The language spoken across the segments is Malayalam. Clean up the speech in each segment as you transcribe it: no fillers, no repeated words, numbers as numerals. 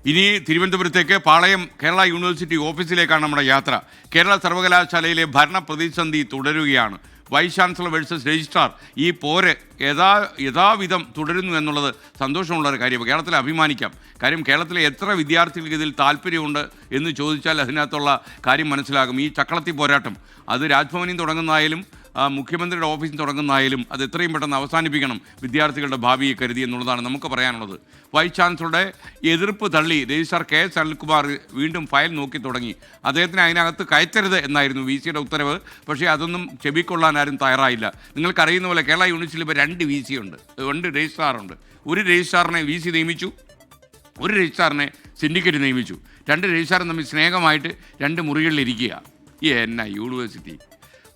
ഇനി തിരുവനന്തപുരത്തേക്ക് പാളയം കേരള യൂണിവേഴ്സിറ്റി ഓഫീസിലേക്കാണ് നമ്മുടെ യാത്ര. കേരള സർവകലാശാലയിലെ ഭരണ പ്രതിസന്ധി തുടരുകയാണ്. വൈസ് ചാൻസലർ വേഴ്സസ് രജിസ്ട്രാർ ഈ പോര് യഥാവിധം തുടരുന്നു എന്നുള്ളത് സന്തോഷമുള്ളൊരു കാര്യമാണ്. കേരളത്തിൽ അഭിമാനിക്കാം. കാര്യം കേരളത്തിലെ എത്ര വിദ്യാർത്ഥികൾക്ക് ഇതിൽ താല്പര്യമുണ്ട് എന്ന് ചോദിച്ചാൽ അതിനകത്തുള്ള കാര്യം മനസ്സിലാകും. ഈ ചക്കളത്തി പോരാട്ടം അത് രാജ്ഭവനിൽ തുടങ്ങുന്നതായാലും മുഖ്യമന്ത്രിയുടെ ഓഫീസിൽ തുടങ്ങുന്നതായാലും അത് എത്രയും പെട്ടെന്ന് അവസാനിപ്പിക്കണം വിദ്യാർത്ഥികളുടെ ഭാവിയെ കരുതി എന്നുള്ളതാണ് നമുക്ക് പറയാനുള്ളത്. വൈസ് ചാൻസലറുടെ എതിർപ്പ് തള്ളി രജിസ്ട്രാർ കെ എസ് അനിൽകുമാർ വീണ്ടും ഫയൽ നോക്കി തുടങ്ങി. അദ്ദേഹത്തിന് അതിനകത്ത് കയറ്റരുത് എന്നായിരുന്നു വി സിയുടെ ഉത്തരവ്. പക്ഷേ അതൊന്നും ചെവിക്കൊള്ളാൻ ആരും തയ്യാറായില്ല. നിങ്ങൾക്കറിയുന്ന പോലെ കേരള യൂണിവേഴ്സിറ്റിയിൽ ഇപ്പോൾ 2 വി സി ഉണ്ട്, 2 രജിസ്ട്രാറുണ്ട്. ഒരു രജിസ്ട്രാറിനെ വി സി നിയമിച്ചു, ഒരു രജിസ്ട്രാറിനെ സിൻഡിക്കേറ്റ് നിയമിച്ചു. 2 രജിസ്ട്രാറും തമ്മിൽ സ്നേഹമായിട്ട് 2 മുറികളിലിരിക്കുക. എന്നാ യൂണിവേഴ്സിറ്റി!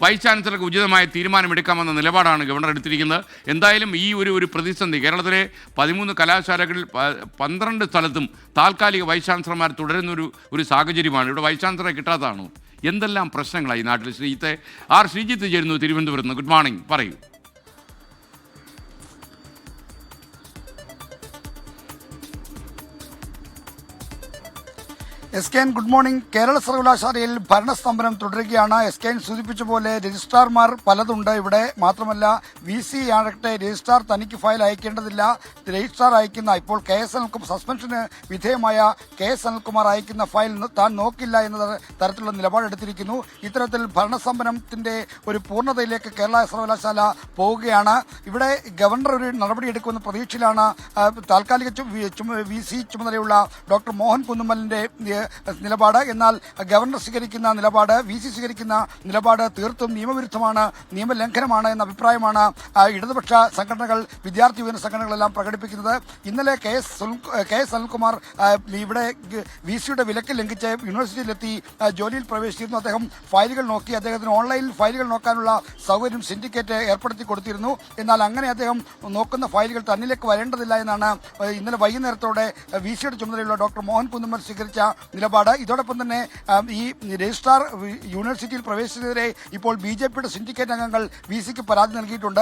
വൈസ് ചാൻസലർക്ക് ഉചിതമായ തീരുമാനമെടുക്കാമെന്ന നിലപാടാണ് ഗവർണർ എടുത്തിരിക്കുന്നത്. എന്തായാലും ഈ ഒരു പ്രതിസന്ധി കേരളത്തിലെ 13 കലാശാലകളിൽ 12 സ്ഥലത്തും താൽക്കാലിക വൈസ് ചാൻസലർമാർ തുടരുന്നൊരു സാഹചര്യമാണ്. ഇവിടെ വൈസ് ചാൻസലറെ കിട്ടാത്തതാണോ? എന്തെല്ലാം പ്രശ്നങ്ങളായി നാട്ടിൽ? ശ്രീജിത്ത് ചേരുന്നു തിരുവനന്തപുരത്ത് നിന്ന്. ഗുഡ് മോർണിംഗ്, പറയൂ. SKN good morning. കേരള സർവകലാശാലയിൽ ഭരണസ്തംഭനം തുടരുകയാണ്. SKN സൂചിപ്പിച്ച പോലെ രജിസ്ട്രാർമാർ പലതുണ്ട് ഇവിടെ. മാത്രമല്ല വി സി ആകട്ടെ രജിസ്ട്രാർ തനിക്ക് ഫയൽ അയക്കേണ്ടതില്ല, രജിസ്ട്രാർ അയക്കുന്ന ഇപ്പോൾ സസ്പെൻഷന് വിധേയമായ KS അനിൽകുമാർ അയക്കുന്ന ഫയൽ താൻ നോക്കില്ല എന്ന തരത്തിലുള്ള നിലപാടെടുത്തിരിക്കുന്നു. ഇത്തരത്തിൽ ഭരണസ്തംഭനത്തിന്റെ ഒരു പൂർണ്ണതയിലേക്ക് കേരള സർവകലാശാല പോവുകയാണ്. ഇവിടെ ഗവർണർ ഒരു നടപടിയെടുക്കുമെന്ന പ്രതീക്ഷയിലാണ് താൽക്കാലിക വി സി ചുമതലയുള്ള ഡോക്ടർ മോഹൻ കുന്നുമ്മലിന്റെ നിലപാട്. എന്നാൽ ഗവർണർ സ്വീകരിക്കുന്ന നിലപാട്, വി സി സ്വീകരിക്കുന്ന നിലപാട് തീർത്തും നിയമവിരുദ്ധമാണ്, നിയമലംഘനമാണ് എന്ന അഭിപ്രായമാണ് ഇടതുപക്ഷ സംഘടനകൾ, വിദ്യാർത്ഥി യുവജന സംഘടനകളെല്ലാം പ്രകടിപ്പിക്കുന്നത്. ഇന്നലെ കെ എസ് അനിൽകുമാർ ഇവിടെ വി സിയുടെ വിലക്ക് ലംഘിച്ച് യൂണിവേഴ്സിറ്റിയിലെത്തി ജോലിയിൽ പ്രവേശിച്ചിരുന്നു. അദ്ദേഹം ഫയലുകൾ നോക്കി. അദ്ദേഹത്തിന് ഓൺലൈനിൽ ഫയലുകൾ നോക്കാനുള്ള സൗകര്യം സിൻഡിക്കേറ്റ് ഏർപ്പെടുത്തി കൊടുത്തിരുന്നു. എന്നാൽ അങ്ങനെ അദ്ദേഹം നോക്കുന്ന ഫയലുകൾ തന്നിലേക്ക് വരേണ്ടതില്ല എന്നാണ് ഇന്നലെ വൈകുന്നേരത്തോടെ വി സിയുടെ ചുമതലയുള്ള ഡോക്ടർ മോഹൻ കുന്നുമ്മൽ സ്വീകരിച്ച നിലപാട്. ഇതോടൊപ്പം തന്നെ ഈ രജിസ്ട്രാർ യൂണിവേഴ്സിറ്റിയിൽ പ്രവേശിച്ചതിനെതിരെ ഇപ്പോൾ BJPയുടെ സിൻഡിക്കേറ്റ് അംഗങ്ങൾ വി സിക്ക് പരാതി നൽകിയിട്ടുണ്ട്.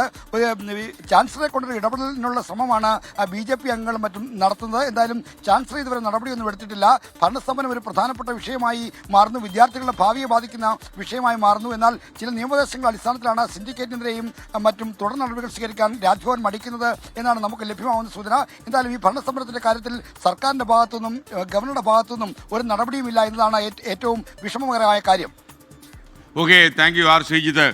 ചാൻസലറെ കൊണ്ടൊരു ഇടപെടലിനുള്ള ശ്രമമാണ് BJP അംഗങ്ങളും മറ്റും നടത്തുന്നത്. എന്തായാലും ചാൻസലർ ഇതുവരെ നടപടിയൊന്നും എടുത്തിട്ടില്ല. ഭരണസ്തംഭനം ഒരു പ്രധാനപ്പെട്ട വിഷയമായി മാറുന്നു, വിദ്യാർത്ഥികളുടെ ഭാവിയെ ബാധിക്കുന്ന വിഷയമായി മാറുന്നു. എന്നാൽ ചില നിയമോപദേശങ്ങളുടെ അടിസ്ഥാനത്തിലാണ് സിൻഡിക്കേറ്റിനെതിരെയും മറ്റും തുടർ നടപടികൾ സ്വീകരിക്കാൻ രാജ്ഭവൻ മടിക്കുന്നത് എന്നാണ് നമുക്ക് ലഭ്യമാവുന്ന സൂചന. എന്തായാലും ഈ ഭരണസ്തംഭനത്തിന്റെ കാര്യത്തിൽ സർക്കാരിന്റെ ഭാഗത്തുനിന്നും ഗവർണറുടെ ഭാഗത്തുനിന്നും ഒരു നടപടിയുമില്ല എന്നതാണ് ഏറ്റവും വിഷമകരമായ കാര്യം. Okay, thank you are Sreejith.